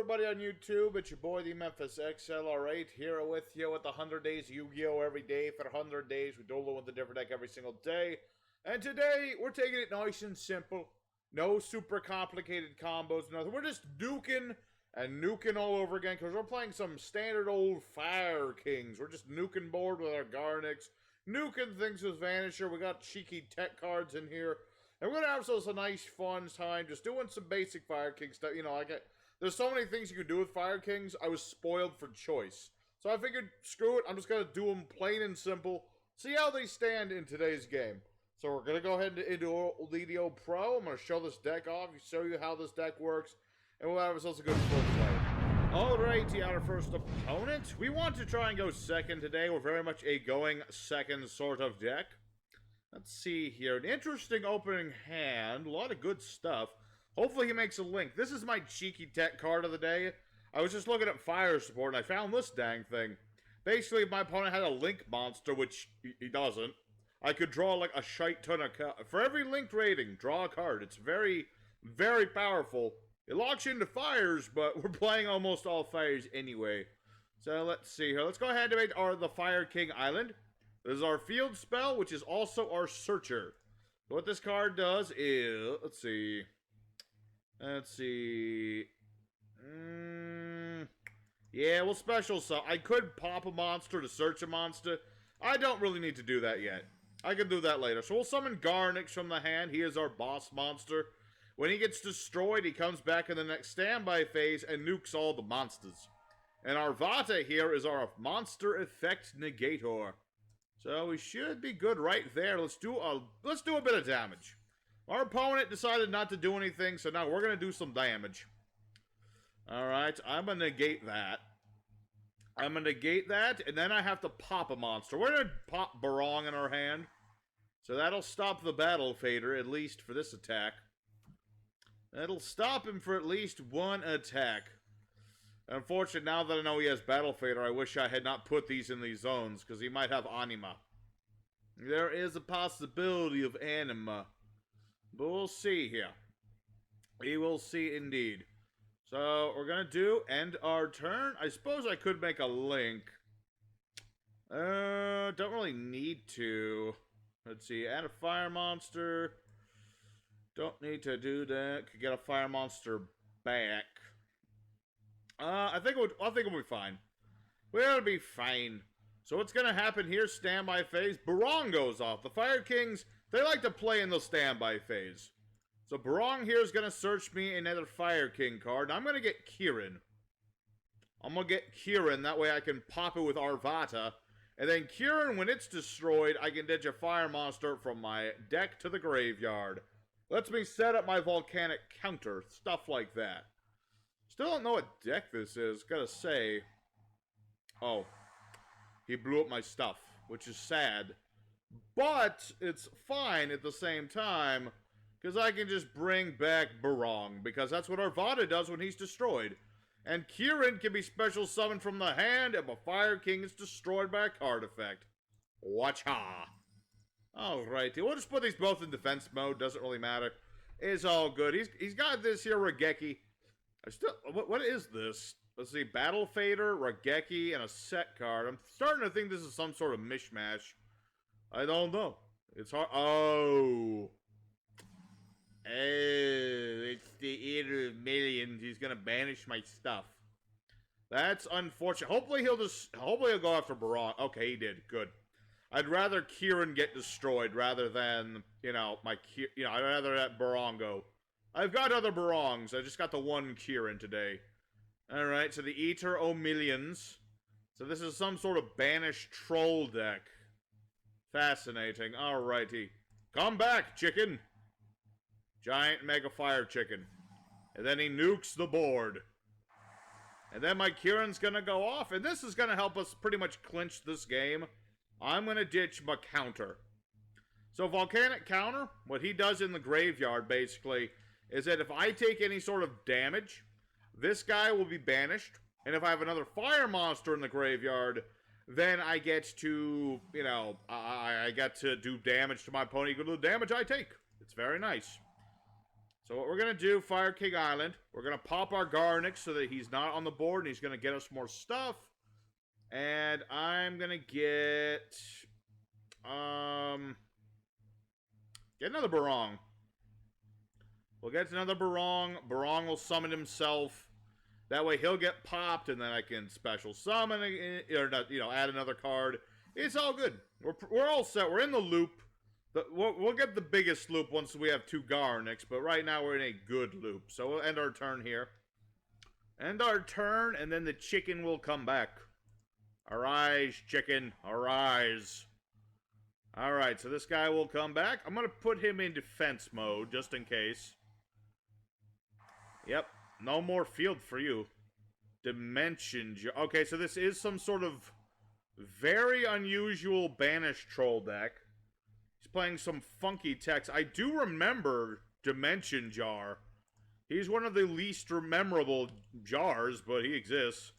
everybody on YouTube. It's your boy, the Memphis XLR8, here with you with the 100 days Yu-Gi-Oh! Every day for 100 days. We dolo with a different deck every single day. And today, we're taking it nice and simple. No super complicated combos, nothing. We're just nuking and nuking all over again, because we're playing some standard old Fire Kings. We're just nuking board with our Garnics, nuking things with Vanisher. We got cheeky tech cards in here. And we're going to have ourselves a nice, fun time just doing some basic Fire King stuff. You know, there's so many things you can do with Fire Kings. I was spoiled for choice. So I figured, screw it, I'm just going to do them plain and simple. See how they stand in today's game. So we're going to go ahead into Yugioh Pro. I'm going to show this deck off, show you how this deck works, and we'll have ourselves a good full play. Alrighty, our first opponent. We want to try and go second today. We're very much a going second sort of deck. Let's see here. An interesting opening hand. A lot of good stuff. Hopefully he makes a link. This is my cheeky tech card of the day. I was just looking at fire support and I found this dang thing. Basically, if my opponent had a link monster, which he doesn't, I could draw like a shite ton of cards. For every linked rating, draw a card. It's very, very powerful. It locks you into fires, but we're playing almost all fires anyway. So let's see here. Let's go ahead and make the Fire King Island. This is our field spell, which is also our searcher. So what this card does is, let's see. Yeah, we'll special summon. I could pop a monster to search a monster. I don't really need to do that yet. I can do that later. So we'll summon Garnix from the hand. He is our boss monster. When he gets destroyed, he comes back in the next standby phase and nukes all the monsters. And our Vata here is our monster effect negator. So we should be good right there. Let's do a bit of damage. Our opponent decided not to do anything, so now we're going to do some damage. Alright, I'm going to negate that. And then I have to pop a monster. We're going to pop Barong in our hand. So that'll stop the Battle Fader, at least for this attack. That'll stop him for at least one attack. Unfortunately, now that I know he has Battle Fader, I wish I had not put these in these zones, because he might have Anima. There is a possibility of Anima. But we'll see here. We will see indeed. So, we're going to end our turn. I suppose I could make a link. Don't really need to. Let's see, add a fire monster. Don't need to do that. Could get a fire monster back. I think it'll be fine. We'll be fine. So what's going to happen here, standby phase, Barong goes off. The Fire Kings, they like to play in the standby phase. So Barong here is going to search me another Fire King card. I'm going to get Kieran. That way I can pop it with Arvata. And then Kieran, when it's destroyed, I can ditch a fire monster from my deck to the graveyard. Lets me set up my volcanic counter, stuff like that. Still don't know what deck this is, gotta say. Oh. He blew up my stuff, which is sad. But, it's fine at the same time, because I can just bring back Barong, because that's what Arvata does when he's destroyed. And Kieran can be special summoned from the hand if a Fire King is destroyed by a card effect. Watcha! Alrighty, we'll just put these both in defense mode, doesn't really matter. It's all good. He's got this here Regeki. What is this? Let's see, Battle Fader, Regeki, and a set card. I'm starting to think this is some sort of mishmash. I don't know. It's hard. Oh, it's the Eater of Millions. He's gonna banish my stuff. That's unfortunate. Hopefully he'll go after Barong. Okay, he did. Good. I'd rather Kieran get destroyed rather than, I'd rather let Barong go. I've got other Barongs. I just got the one Kieran today. Alright, so the Eater o' Millions. So this is some sort of banished troll deck. Fascinating. Alrighty. Come back, chicken! Giant Mega Fire Chicken. And then he nukes the board. And then my Kieran's gonna go off. And this is gonna help us pretty much clinch this game. I'm gonna ditch my counter. So Volcanic Counter, what he does in the graveyard, basically, is that if I take any sort of damage, this guy will be banished. And if I have another fire monster in the graveyard, then I get to, I get to do damage to my opponent equal to the damage I take. It's very nice. So what we're going to do, Fire King Island, we're going to pop our Garnix so that he's not on the board and he's going to get us more stuff. And I'm going to get another Barong. We'll get another Barong. Barong will summon himself. That way he'll get popped and then I can special summon, or not, you know, add another card. It's all good. We're all set. We're in the loop. We'll get the biggest loop once we have 2 Garnix, but right now we're in a good loop. So we'll end our turn here. End our turn, and then the chicken will come back. Arise, chicken. Arise. Alright, so this guy will come back. I'm going to put him in defense mode, just in case. Yep. No more field for you. Dimension. Okay, so this is some sort of very unusual Banish troll deck. He's playing some funky text. I do remember Dimension Jar. He's one of the least memorable jars, but he exists.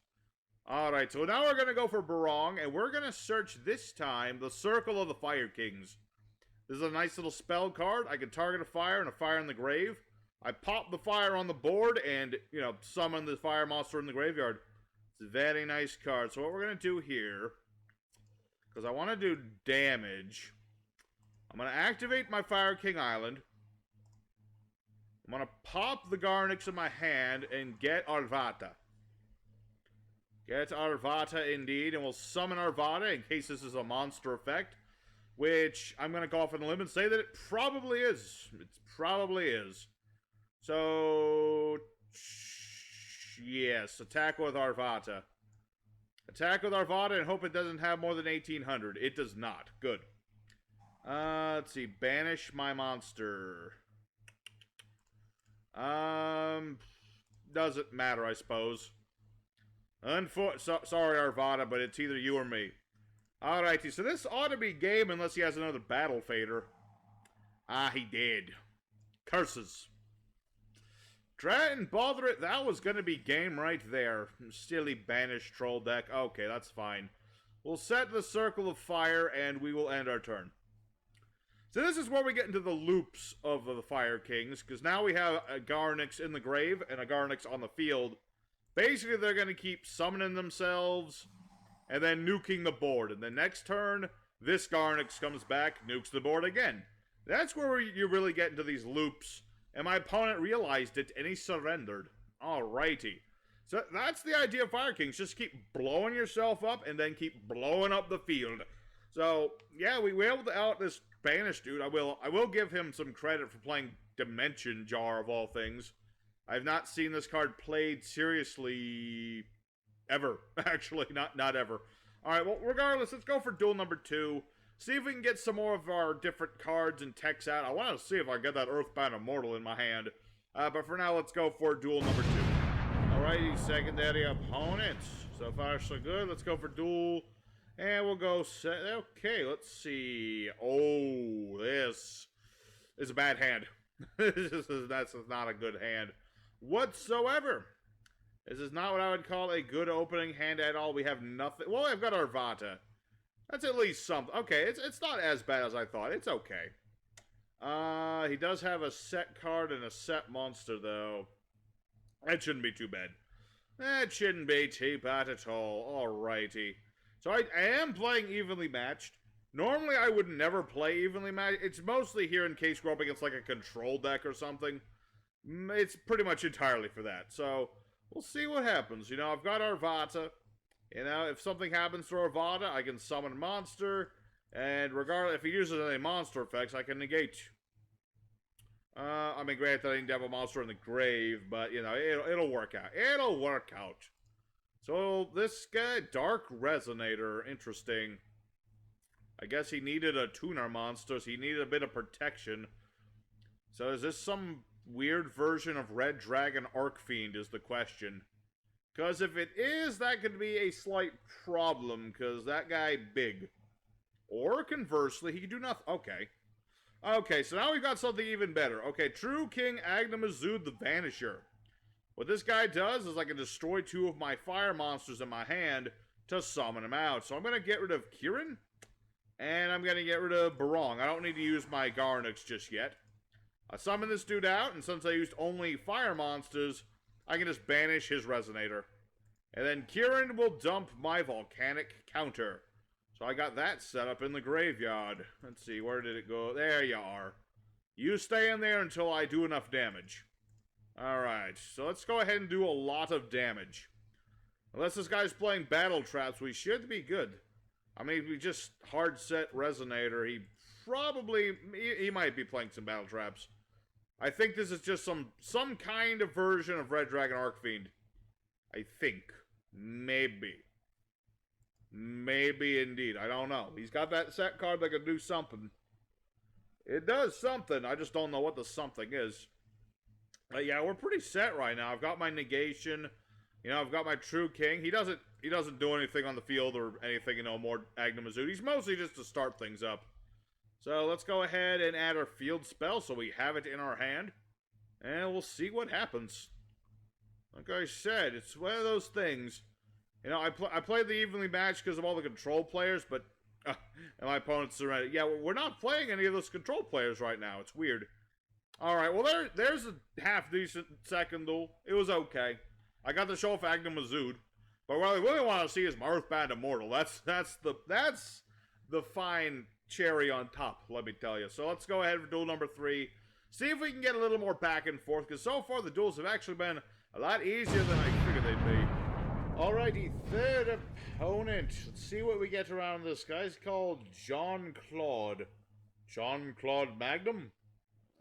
Alright, so now we're going to go for Barong, and we're going to search this time the Circle of the Fire Kings. This is a nice little spell card. I can target a fire and a fire in the grave. I pop the fire on the board and, you know, summon the fire monster in the graveyard. It's a very nice card. So what we're going to do here, because I want to do damage, I'm going to activate my Fire King Island. I'm going to pop the Garnix in my hand and get Arvata. Get Arvata indeed, and we'll summon Arvata in case this is a monster effect, which I'm going to go off on a limb and say that it probably is. It probably is. So, yes, attack with Arvata. Attack with Arvata and hope it doesn't have more than 1800. It does not. Good. Let's see. Banish my monster. Doesn't matter, I suppose. Sorry, Arvata, but it's either you or me. Alrighty, so this ought to be game unless he has another Battle Fader. Ah, he did. Curses. Drat and bother it, that was going to be game right there. Silly Banish troll deck. Okay, that's fine. We'll set the Circle of Fire, and we will end our turn. So this is where we get into the loops of the Fire Kings, because now we have a Garnix in the grave and a Garnix on the field. Basically, they're going to keep summoning themselves and then nuking the board. And the next turn, this Garnix comes back, nukes the board again. That's where you really get into these loops. And my opponent realized it, and he surrendered. Alrighty. So that's the idea of Fire Kings. Just keep blowing yourself up and then keep blowing up the field. So, yeah, we were able to out this Banish dude. I will give him some credit for playing Dimension Jar of all things. I've not seen this card played seriously ever. Actually, not ever. Alright, well, regardless, let's go for duel number 2. See if we can get some more of our different cards and techs out. I want to see if I get that Earthbound Immortal in my hand. But for now, let's go for duel number 2. Alrighty, secondary opponents. So far, so good. Let's go for duel. And we'll go set. Okay, let's see. Oh, this is a bad hand. That's not a good hand whatsoever. This is not what I would call a good opening hand at all. We have nothing. Well, I've got Arvata. That's at least something. Okay, it's not as bad as I thought. It's okay. He does have a set card and a set monster, though. That shouldn't be too bad. That shouldn't be too bad at all. Alrighty. So I am playing evenly matched. Normally, I would never play evenly matched. It's mostly here in case we're up against like a control deck or something. It's pretty much entirely for that. So we'll see what happens. You know, I've got Arvata. You know, if something happens to Arvata, I can summon a monster. And regardless, if he uses any monster effects, I can negate. I mean, granted, I didn't have a monster in the grave, but, you know, it'll work out. It'll work out. So, this guy, Dark Resonator, interesting. I guess he needed a tuner monster, so he needed a bit of protection. So, is this some weird version of Red Dragon Archfiend, is the question. Because if it is, that could be a slight problem, because that guy big. Or, conversely, he could do nothing. Okay. Okay, so now we've got something even better. Okay, True King Agnamazud the Vanisher. What this guy does is I can destroy 2 of my fire monsters in my hand to summon them out. So I'm going to get rid of Kieran, and I'm going to get rid of Barong. I don't need to use my Garnix just yet. I summon this dude out, and since I used only fire monsters, I can just banish his resonator. And then Kieran will dump my volcanic counter. So I got that set up in the graveyard. Let's see, where did it go? There you are. You stay in there until I do enough damage. Alright, so let's go ahead and do a lot of damage. Unless this guy's playing battle traps, we should be good. I mean, if we just hard set resonator, he might be playing some battle traps. I think this is just some kind of version of Red Dragon Archfiend. I think. Maybe. Maybe indeed. I don't know. He's got that set card that can do something. It does something. I just don't know what the something is. But yeah, we're pretty set right now. I've got my negation. You know, I've got my True King. He doesn't do anything on the field or anything, you know, more Agnemazut. He's mostly just to start things up. So let's go ahead and add our field spell so we have it in our hand. And we'll see what happens. Like I said, it's one of those things. You know, I played the evenly matched because of all the control players, but and my opponent's surrendered. Yeah, we're not playing any of those control players right now. It's weird. All right, well, there's a half-decent second duel. It was okay. I got to show off Agnemazut, but what I really want to see is my Earthbound Immortal. That's the fine cherry on top, let me tell you. So let's go ahead for duel number 3. See if we can get a little more back and forth, because so far the duels have actually been a lot easier than I figured they'd be. Alrighty, third opponent. Let's see what we get around this. Guy's called Jean-Claude. Jean-Claude Magnum?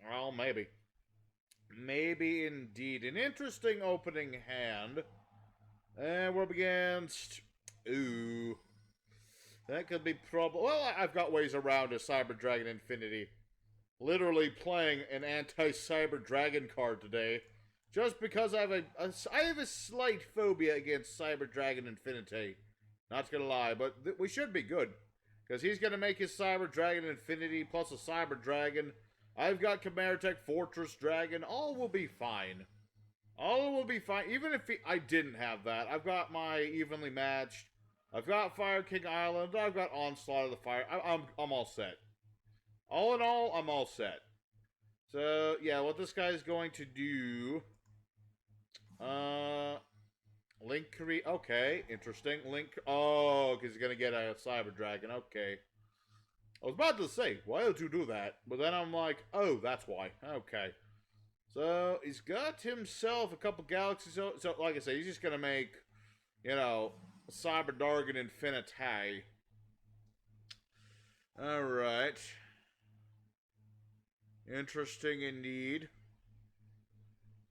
Well, maybe. Maybe indeed. An interesting opening hand. And we're up against... Ooh. That could be trouble. Well, I've got ways around a Cyber Dragon Infinity. Literally playing an anti-Cyber Dragon card today. Just because I have a slight phobia against Cyber Dragon Infinity. Not gonna lie, but we should be good. Because he's gonna make his Cyber Dragon Infinity plus a Cyber Dragon. I've got Chimeratech Fortress Dragon. All will be fine. All will be fine. Even if I didn't have that. I've got my evenly matched. I've got Fire King Island. I've got Onslaught of the Fire. I'm all set. All in all, I'm all set. So, yeah, what this guy's going to do... Link create. Okay, interesting. Link. Oh, because he's gonna get a Cyber Dragon. Okay. I was about to say, why would you do that? But then I'm like, oh, that's why. Okay. So he's got himself a couple galaxies. So like I said, he's just gonna make, you know, Cyber Dragon Infinity. All right. Interesting indeed.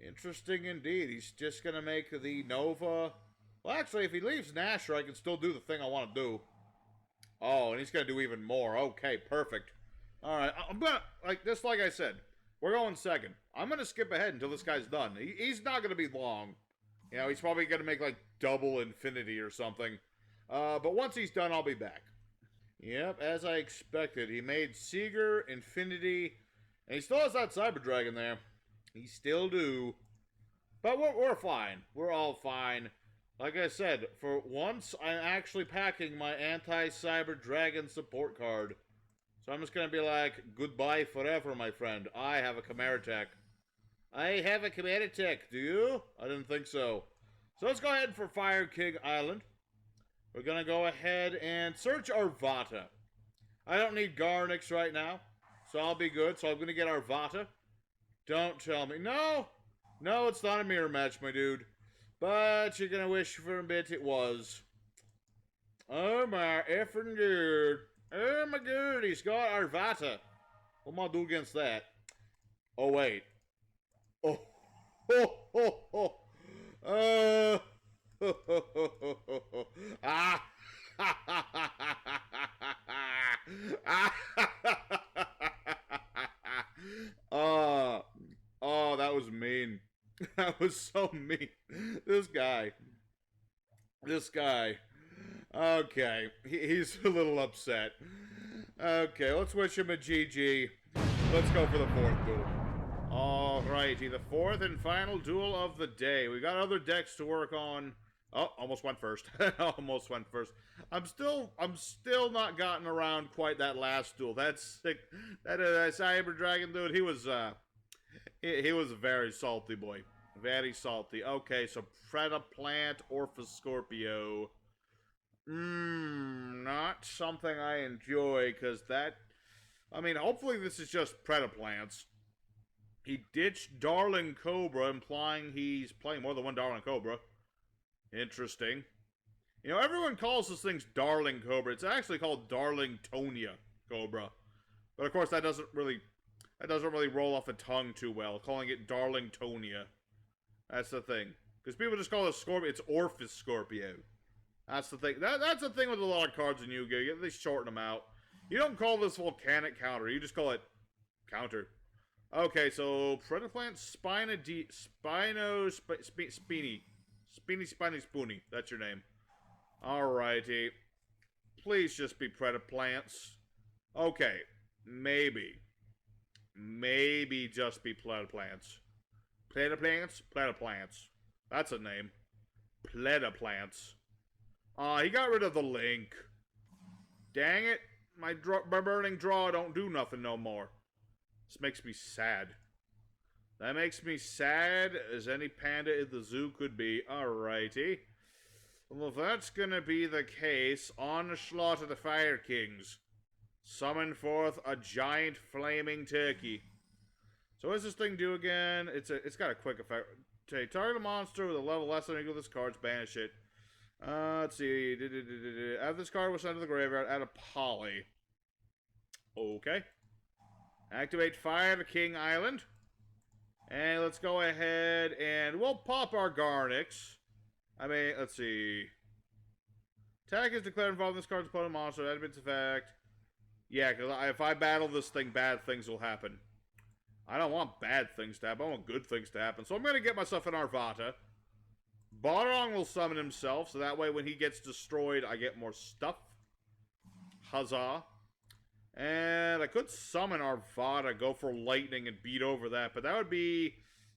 Interesting indeed. He's just going to make the Nova. Well, actually, if he leaves Nasher, I can still do the thing I want to do. Oh, and he's going to do even more. Okay, perfect. All right, I'm going to, like I said, we're going second. I'm going to skip ahead until this guy's done. He's not going to be long. You know, he's probably going to make, like, double Infinity or something. But once he's done, I'll be back. Yep, as I expected. He made Seeger, Infinity, and he still has that Cyber Dragon there. He still do. But we're fine. We're all fine. Like I said, for once, I'm actually packing my anti-Cyber Dragon support card. So I'm just going to be like, goodbye forever, my friend. I have a Chimeratech. I have a Chimeratech, do you? I didn't think so. So let's go ahead for Fire King Island. We're going to go ahead and search Arvata. I don't need Garnix right now, so I'll be good. So I'm going to get Arvata. Don't tell me. No! No, it's not a mirror match, my dude. But you're gonna wish for a bit it was. Oh my effing god. Oh my god, he's got Arvata. What am I do against that? Oh, wait. Oh. Oh, oh, oh. Ah. Oh, that was mean. That was so mean. This guy. Okay, he's a little upset. Okay, let's wish him a GG. Let's go for the fourth duel. Alrighty, the fourth and final duel of the day. We got other decks to work on. Oh, almost went first. Almost went first. I'm still not gotten around quite that last duel. That's sick. That Cyber Dragon dude, he was He was a very salty boy. Very salty. Okay, so Predaplant, Orphis Scorpio. Not something I enjoy, because that... I mean, hopefully this is just Predaplants. He ditched Darling Cobra, implying he's playing more than one Darling Cobra. Interesting. You know, everyone calls this thing Darling Cobra. It's actually called Darling Tonia Cobra. But of course, that doesn't really roll off the tongue too well, calling it Darling Tonia. That's the thing. Because people just call it Scorpio. It's Orphis Scorpio. That's the thing. That's the thing with a lot of cards in Yu-Gi-Oh! They shorten them out. You don't call this volcanic counter. You just call it counter. Okay, so Predaplant, Spiny. Spiny Spoony. That's your name. Alrighty. Please just be Predaplants. Okay. Maybe. Maybe just be Predaplants. Predaplants. That's a name. Predaplants. He got rid of the link. Dang it. My burning draw don't do nothing no more. This makes me sad. That makes me sad as any panda in the zoo could be. Alrighty. Well, if that's gonna be the case, onslaught of the Fire Kings. Summon forth a giant flaming turkey. So what does this thing do again? It's got a quick effect. Target a monster with a level less than or equal to this card's banish it. Let's see. Add this card was sent to the graveyard. Add a poly. Okay. Activate Fire King Island. And let's go ahead and we'll pop our Garnix. I mean, let's see. Attack is declared involving this card's opponent monster. That its effect. Yeah, because if I battle this thing, bad things will happen. I don't want bad things to happen. I want good things to happen. So I'm going to get myself an Arvata. Barong will summon himself, so that way when he gets destroyed, I get more stuff. Huzzah. And I could summon Arvata, go for lightning, and beat over that, but that would be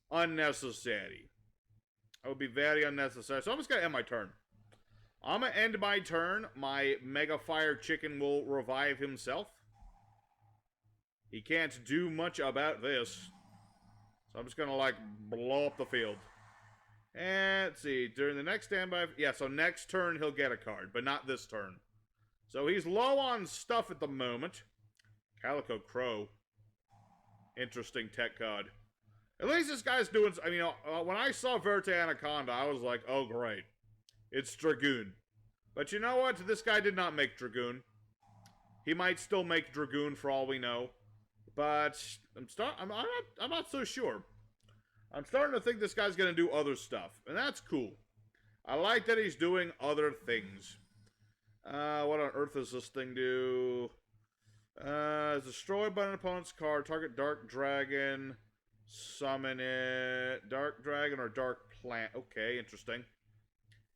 unnecessary. That would be very unnecessary. So I'm just going to end my turn. I'm going to end my turn. My Mega Fire Chicken will revive himself. He can't do much about this. So I'm just going to, like, blow up the field. And, let's see, during the next standby... Yeah, so next turn he'll get a card, but not this turn. So he's low on stuff at the moment. Calico Crow. Interesting tech card. At least this guy's doing... I mean, when I saw Verte Anaconda, I was like, oh, great. It's Dragoon. But you know what? This guy did not make Dragoon. He might still make Dragoon for all we know. But I'm not so sure. I'm starting to think this guy's going to do other stuff. And that's cool. I like that he's doing other things. What on earth does this thing do? It's destroyed by an opponent's card. Target Dark Dragon. Summon it. Dark Dragon or Dark Plant. Okay, interesting.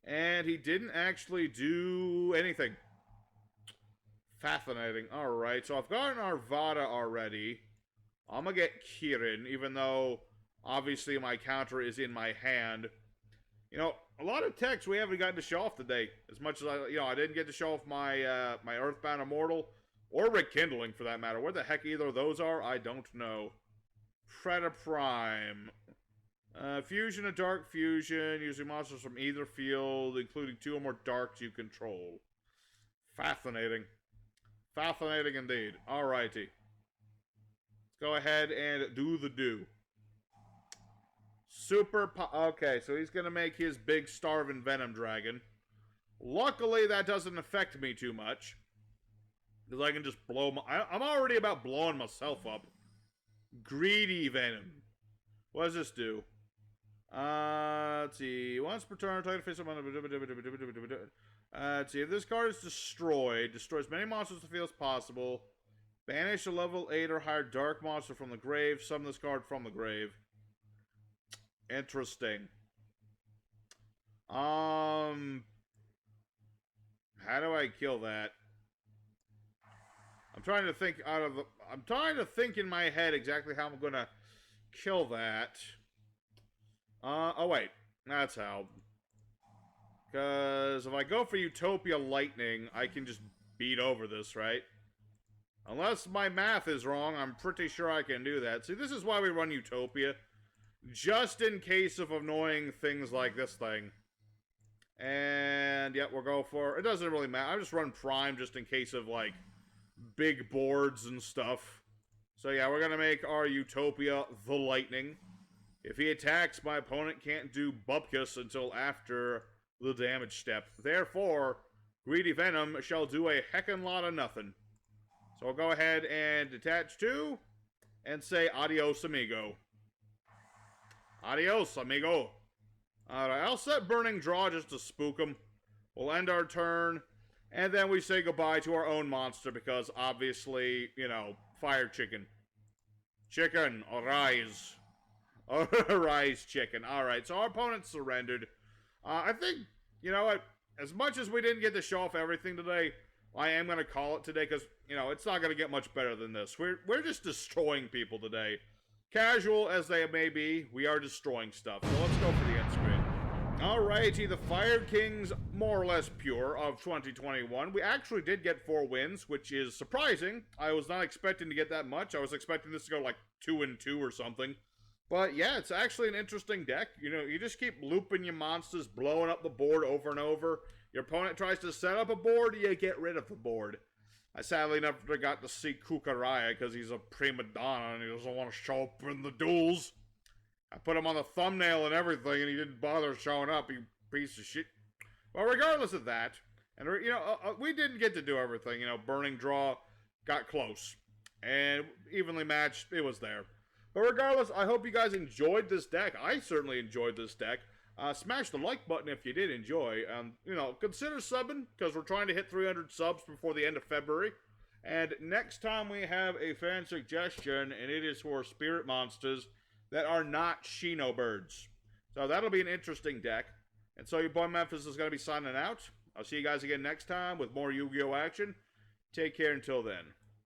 And he didn't actually do anything. Fascinating. Alright, so I've got an Arvada already. I'm gonna get Kirin, even though obviously my counter is in my hand. You know, a lot of techs we haven't gotten to show off today. As much as I didn't get to show off my my Earthbound Immortal or Rekindling for that matter. Where the heck either of those are, I don't know. Predaprime. Fusion of Dark Fusion, using monsters from either field, including 2 or more darks you control. Fascinating. Fascinating indeed. Alrighty. Let's go ahead and do the do. Okay, so he's gonna make his big Starving Venom Dragon. Luckily, that doesn't affect me too much. Because I can just blow I'm already about blowing myself up. Greedy Venom. What does this do? Let's see. Once per turn, target face up. Let's see. If this card is destroyed, destroys many monsters to the field as possible. Banish a level 8 or higher dark monster from the grave. Summon this card from the grave. Interesting. How do I kill that? I'm trying to think I'm trying to think in my head exactly how I'm gonna kill that. Oh wait, that's how. Because if I go for Utopia Lightning, I can just beat over this, right? Unless my math is wrong, I'm pretty sure I can do that. See, this is why we run Utopia. just in case of annoying things like this thing. And, yeah, we'll go for... It doesn't really matter. I just run Prime just in case of, like, big boards and stuff. So, yeah, we're gonna make our Utopia the Lightning. If he attacks, my opponent can't do Bupkis until after the damage step. Therefore, Greedy Venom shall do a heckin' lot of nothing. So I'll go ahead and detach 2 and say adios, amigo. Adios, amigo. Alright, I'll set Burning Draw just to spook him. We'll end our turn, and then we say goodbye to our own monster because obviously, you know, Fire Chicken. Chicken, arise. Arise, chicken. Alright, so our opponent surrendered. I think, you know what, as much as we didn't get to show off everything today, I am going to call it today because, you know, it's not going to get much better than this. We're just destroying people today. Casual as they may be, we are destroying stuff. So let's go for the end screen. Alrighty, the Fire Kings, more or less pure, of 2021. We actually did get 4 wins, which is surprising. I was not expecting to get that much. I was expecting this to go like 2-2 or something. But yeah, it's actually an interesting deck. You know, you just keep looping your monsters, blowing up the board over and over. Your opponent tries to set up a board, you get rid of the board. I sadly never got to see Kukaraya because he's a prima donna and he doesn't want to show up in the duels. I put him on the thumbnail and everything and he didn't bother showing up, you piece of shit. Well, regardless of that, and you know, we didn't get to do everything. You know, Burning Draw got close. And evenly matched, it was there. But regardless, I hope you guys enjoyed this deck. I certainly enjoyed this deck. Smash the like button if you did enjoy. You know, consider subbing, because we're trying to hit 300 subs before the end of February. And next time we have a fan suggestion, and it is for spirit monsters that are not Shino birds. So that'll be an interesting deck. And so your boy Memphis is going to be signing out. I'll see you guys again next time with more Yu-Gi-Oh! Action. Take care until then.